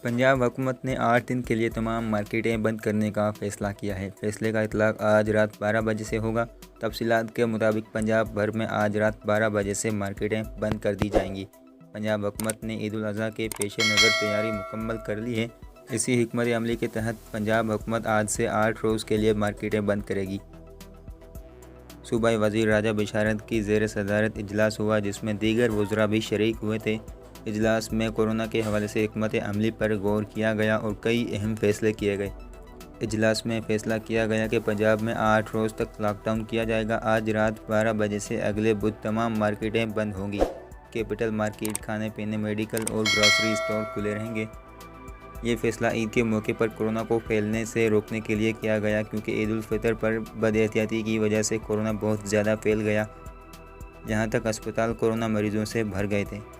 पंजाब हुकूमत ने 8 दिन के लिए तमाम मार्केटें बंद करने का फ़ैसला किया है। फैसले का इतलाक़ आज रात 12 बजे से होगा। तफसीलात के मुताबिक पंजाब भर में आज रात 12 बजे से मार्केटें बंद कर दी जाएंगी। पंजाब हुकूमत ने ईद उल अज़हा के पेश नज़र तैयारी मुकम्मल कर ली है। इसी हिकमत अमली के तहत पंजाब हुकूमत आज से 8 रोज़ के लिए मार्केटें बंद करेगी। सूबाई वज़ीर राजा बिशारत की ज़ेर सदारत इजलास हुआ, जिसमें दीगर वज़रा भी शरीक हुए थे। इजलास में कोरोना के हवाले से हिकमत अमली पर गौर किया गया और कई अहम फ़ैसले किए गए। इजलास में फ़ैसला किया गया कि पंजाब में 8 रोज़ तक लॉकडाउन किया जाएगा। आज रात 12 बजे से अगले बुध तमाम मार्केटें बंद होंगी। कैपिटल मार्केट, खाने पीने, मेडिकल और ग्रॉसरी स्टोर खुले रहेंगे। ये फ़ैसला ईद के मौके पर कोरोना को फैलने से रोकने के लिए किया गया, क्योंकि ईद उल फितर पर बदएहतियाती की वजह से कोरोना बहुत ज़्यादा फैल गया। यहाँ तक अस्पताल कोरोना मरीज़ों से भर गए थे।